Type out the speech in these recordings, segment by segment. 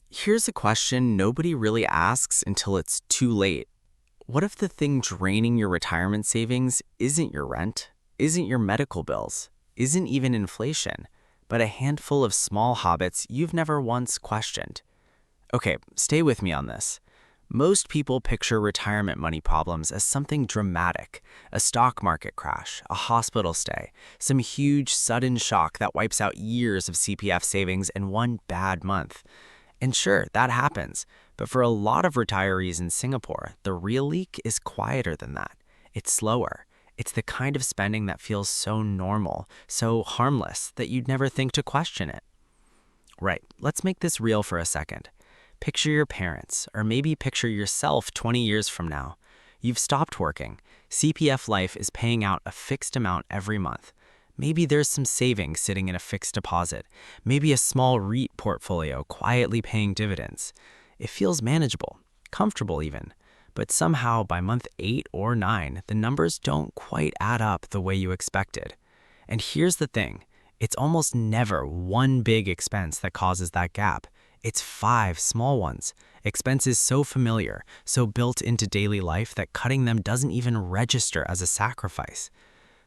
Here's a question nobody really asks until it's too late. What if the thing draining your retirement savings isn't your rent, isn't your medical bills, isn't even inflation, but a handful of small habits you've never once questioned? Okay, stay with me on this. Most people picture retirement money problems as something dramatic, a stock market crash, a hospital stay, some huge sudden shock that wipes out years of CPF savings in one bad month. And sure, that happens, but for a lot of retirees in Singapore, the real leak is quieter than that. It's slower. It's the kind of spending that feels so normal, so harmless, that you'd never think to question it. Right, let's make this real for a second. Picture your parents, or maybe picture yourself 20 years from now. You've stopped working. CPF Life is paying out a fixed amount every month. Maybe there's some savings sitting in a fixed deposit. Maybe a small REIT portfolio quietly paying dividends. It feels manageable, comfortable even. But somehow by month 8 or 9, the numbers don't quite add up the way you expected. And here's the thing. It's almost never one big expense that causes that gap. It's 5 small ones. Expenses so familiar, so built into daily life that cutting them doesn't even register as a sacrifice.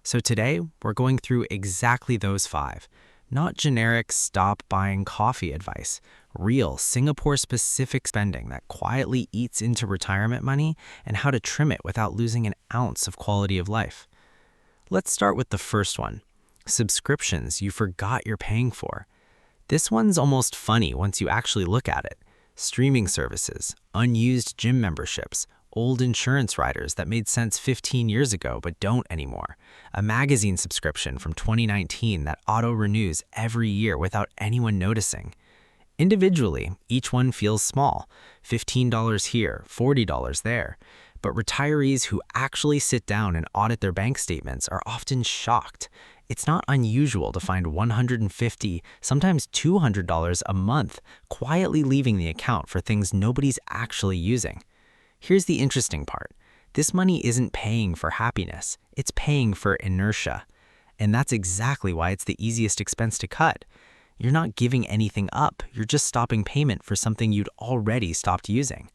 So today, we're going through exactly those 5. Not generic stop buying coffee advice, real Singapore-specific spending that quietly eats into retirement money and how to trim it without losing an ounce of quality of life. Let's start with the first one, subscriptions you forgot you're paying for. This one's almost funny once you actually look at it. Streaming services, unused gym memberships, old insurance riders that made sense 15 years ago but don't anymore, a magazine subscription from 2019 that auto-renews every year without anyone noticing. Individually, each one feels small, $15 here, $40 there. But retirees who actually sit down and audit their bank statements are often shocked. It's not unusual to find $150, sometimes $200 a month quietly leaving the account for things nobody's actually using. Here's the interesting part. This money isn't paying for happiness. It's paying for inertia. And that's exactly why it's the easiest expense to cut. You're not giving anything up. You're just stopping payment for something you'd already stopped using.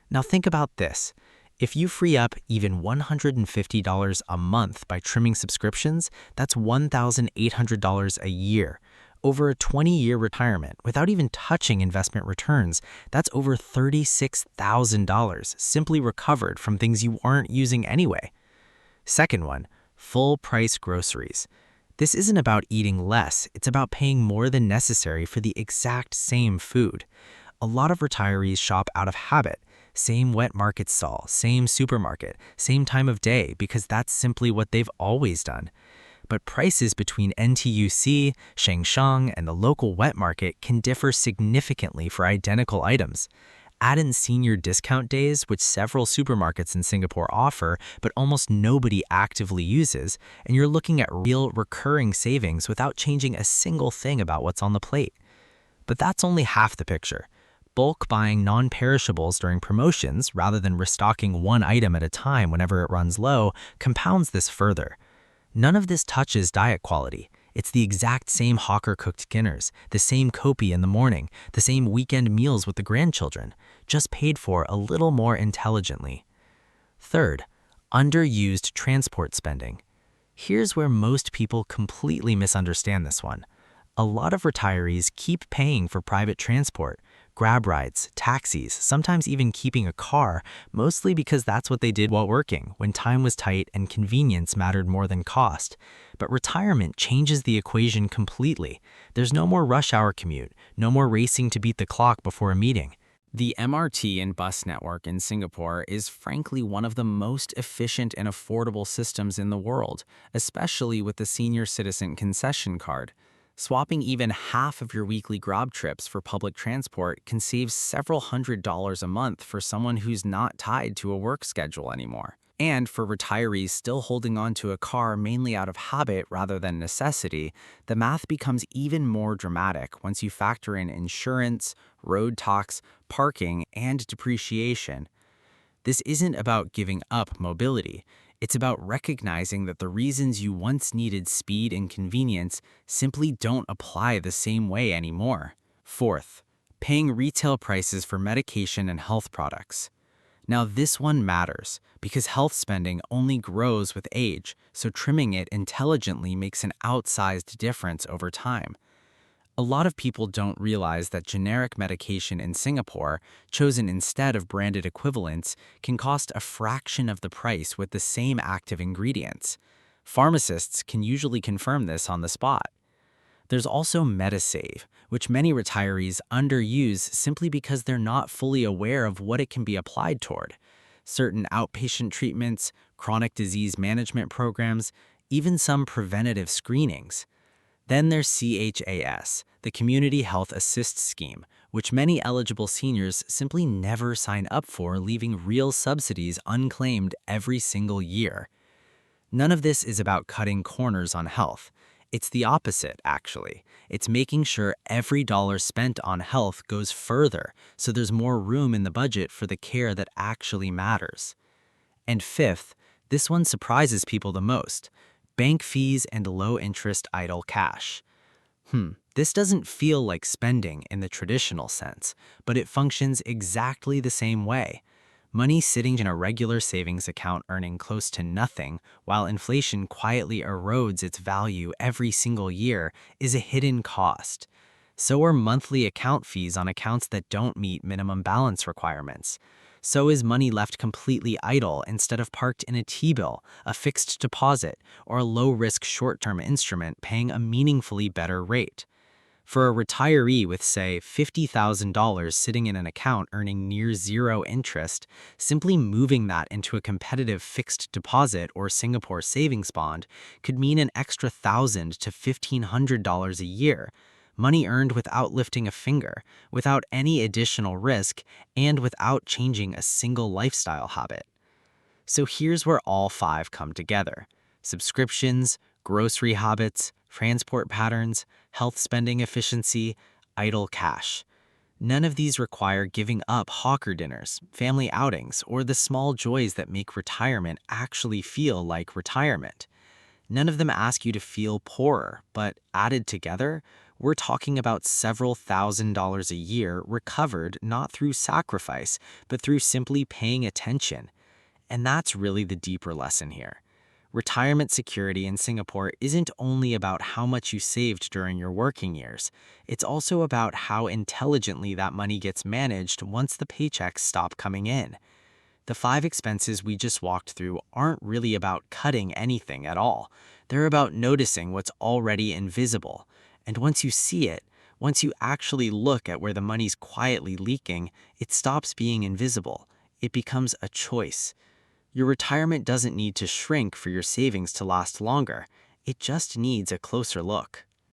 Now think about this. If you free up even $150 a month by trimming subscriptions, that's $1,800 a year. Over a 20-year retirement, without even touching investment returns, that's over $36,000 simply recovered from things you aren't using anyway. Second one, full-price groceries. This isn't about eating less, it's about paying more than necessary for the exact same food. A lot of retirees shop out of habit. Same wet market stall, same supermarket, same time of day, because that's simply what they've always done. But prices between NTUC, Shengsheng, and the local wet market can differ significantly for identical items. Add in senior discount days, which several supermarkets in Singapore offer, but almost nobody actively uses, and you're looking at real recurring savings without changing a single thing about what's on the plate. But that's only half the picture. Bulk buying non-perishables during promotions rather than restocking one item at a time whenever it runs low compounds this further. None of this touches diet quality. It's the exact same hawker-cooked dinners, the same kopi in the morning, the same weekend meals with the grandchildren, just paid for a little more intelligently. Third, underused transport spending. Here's where most people completely misunderstand this one. A lot of retirees keep paying for private transport, grab rides, taxis, sometimes even keeping a car, mostly because that's what they did while working, when time was tight and convenience mattered more than cost. But retirement changes the equation completely. There's no more rush hour commute, no more racing to beat the clock before a meeting. The MRT and bus network in Singapore is frankly one of the most efficient and affordable systems in the world, especially with the senior citizen concession card. Swapping even half of your weekly grab trips for public transport can save several $100s a month for someone who's not tied to a work schedule anymore. And for retirees still holding on to a car mainly out of habit rather than necessity, the math becomes even more dramatic once you factor in insurance, road tax, parking, and depreciation. This isn't about giving up mobility. It's about recognizing that the reasons you once needed speed and convenience simply don't apply the same way anymore. Fourth, paying retail prices for medication and health products. Now, this one matters because health spending only grows with age, so trimming it intelligently makes an outsized difference over time. A lot of people don't realize that generic medication in Singapore, chosen instead of branded equivalents, can cost a fraction of the price with the same active ingredients. Pharmacists can usually confirm this on the spot. There's also MediSave, which many retirees underuse simply because they're not fully aware of what it can be applied toward. Certain outpatient treatments, chronic disease management programs, even some preventative screenings. Then there's CHAS, the Community Health Assist Scheme, which many eligible seniors simply never sign up for, leaving real subsidies unclaimed every single year. None of this is about cutting corners on health. It's the opposite, actually. It's making sure every dollar spent on health goes further, so there's more room in the budget for the care that actually matters. And fifth, this one surprises people the most: bank fees and low-interest idle cash. This doesn't feel like spending in the traditional sense, but it functions exactly the same way. Money sitting in a regular savings account earning close to nothing, while inflation quietly erodes its value every single year, is a hidden cost. So are monthly account fees on accounts that don't meet minimum balance requirements. So is money left completely idle instead of parked in a T-bill, a fixed deposit, or a low-risk short-term instrument paying a meaningfully better rate. For a retiree with, say, $50,000 sitting in an account earning near zero interest, simply moving that into a competitive fixed deposit or Singapore savings bond could mean an extra $1,000 to $1,500 a year, money earned without lifting a finger, without any additional risk, and without changing a single lifestyle habit. So here's where all five come together: subscriptions, grocery habits, transport patterns, health spending efficiency, idle cash. None of these require giving up hawker dinners, family outings, or the small joys that make retirement actually feel like retirement. None of them ask you to feel poorer, but added together, we're talking about several $1,000s a year recovered not through sacrifice, but through simply paying attention. And that's really the deeper lesson here. Retirement security in Singapore isn't only about how much you saved during your working years. It's also about how intelligently that money gets managed once the paychecks stop coming in. The five expenses we just walked through aren't really about cutting anything at all. They're about noticing what's already invisible. And once you see it, once you actually look at where the money's quietly leaking, it stops being invisible. It becomes a choice. Your retirement doesn't need to shrink for your savings to last longer. It just needs a closer look.